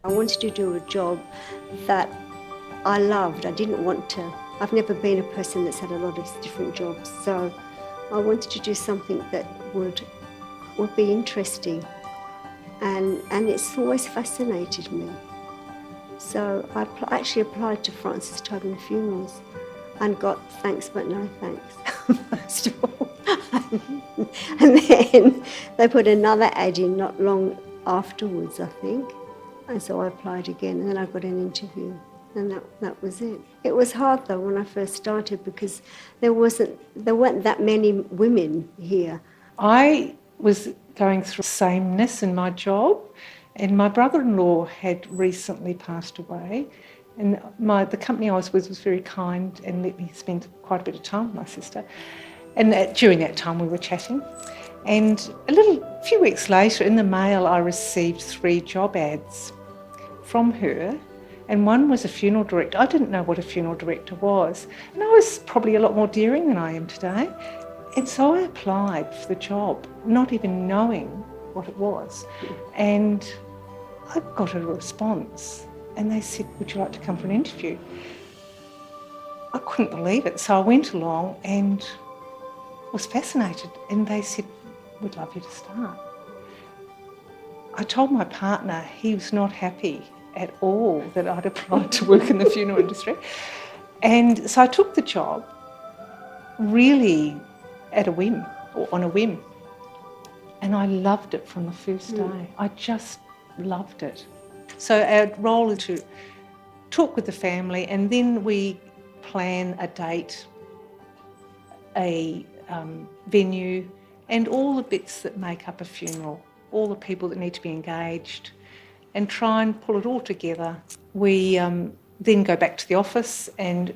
I wanted to do a job that I loved. I didn't want to. I've never been a person that's had a lot of different jobs, so I wanted to do something that would be interesting, and it's always fascinated me. So I actually applied to Francis Tubman Funerals and got thanks but no thanks, first of all. And then they put another ad in not long afterwards, I think. And so I applied again, and then I got an interview, and that was it. It was hard though when I first started because there weren't that many women here. I was going through sameness in my job, and my brother-in-law had recently passed away, and the company I was with was very kind and let me spend quite a bit of time with my sister. And during that time we were chatting, and a few weeks later in the mail I received 3 job ads from her, and one was a funeral director. I didn't know what a funeral director was, and I was probably a lot more daring than I am today. And so I applied for the job, not even knowing what it was. And I got a response, and they said, "Would you like to come for an interview?" I couldn't believe it, so I went along and was fascinated, and they said, "We'd love you to start." I told my partner he was not happy at all that I'd applied to work in the funeral industry. And so I took the job really at a whim, or on a whim. And I loved it from the first day. I just loved it. So our role is to talk with the family, and then we plan a date, a venue, and all the bits that make up a funeral, all the people that need to be engaged, and try and pull it all together. We then go back to the office, and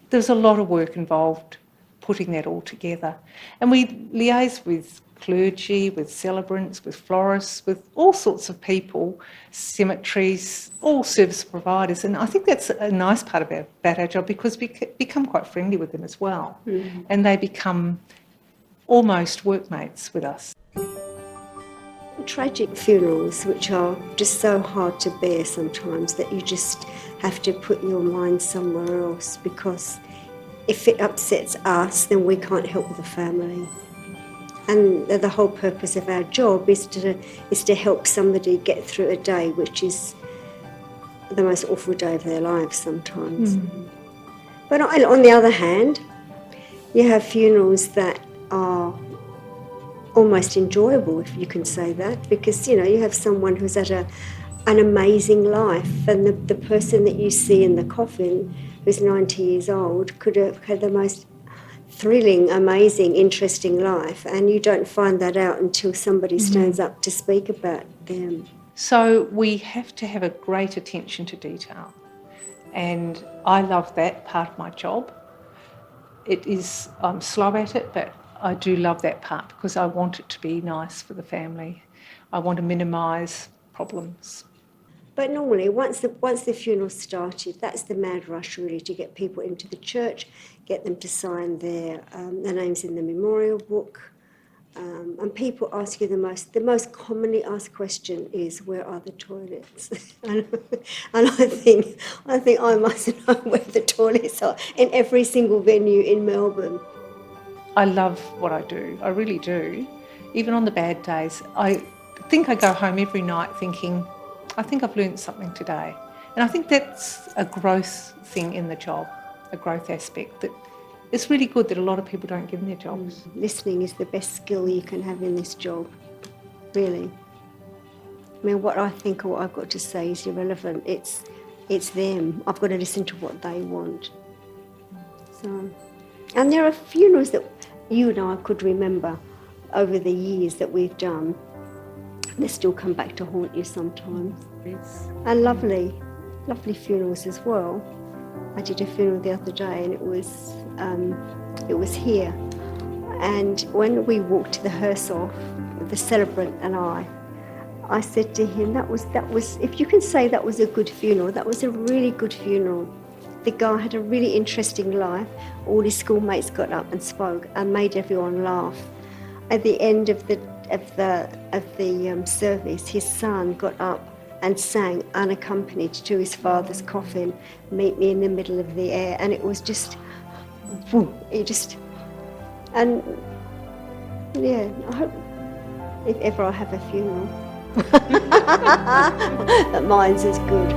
there's a lot of work involved putting that all together. And we liaise with clergy, with celebrants, with florists, with all sorts of people, cemeteries, all service providers. And I think that's a nice part about our job, because we become quite friendly with them as well. And they become almost workmates with us. Tragic funerals, which are just so hard to bear sometimes, that you just have to put your mind somewhere else, because if it upsets us, then we can't help the family. And the whole purpose of our job is to help somebody get through a day which is the most awful day of their lives sometimes. But on the other hand, you have funerals that are almost enjoyable, if you can say that, because you have someone who's had an amazing life, and the person that you see in the coffin who's 90 years old could have had the most thrilling, amazing, interesting life, and you don't find that out until somebody stands up to speak about them. So we have to have a great attention to detail, and I love that part of my job. I'm slow at it, but I do love that part because I want it to be nice for the family. I want to minimise problems. But normally, once the funeral started, that's the mad rush really, to get people into the church, get them to sign their names in the memorial book. And people ask you the most commonly asked question is, where are the toilets? and I think I must know where the toilets are in every single venue in Melbourne. I love what I do, I really do. Even on the bad days, I think I go home every night thinking, I think I've learned something today. And I think that's a growth thing in the job, a growth aspect, that it's really good that a lot of people don't give them their jobs. Listening is the best skill you can have in this job, really. I mean, what I think or what I've got to say is irrelevant. It's them. I've got to listen to what they want. So, and there are funerals that you and I could remember over the years that we've done. They still come back to haunt you sometimes. Yes. And lovely funerals as well. I did a funeral the other day, and it was here. And when we walked to the hearse off, the celebrant and I said to him, that was, if you can say that was a good funeral, that was a really good funeral. The guy had a really interesting life. All his schoolmates got up and spoke and made everyone laugh. At the end of the service, his son got up and sang unaccompanied to his father's coffin, "Meet me in the middle of the air," and it was just, and yeah, I hope if ever I have a funeral, that mine's as good.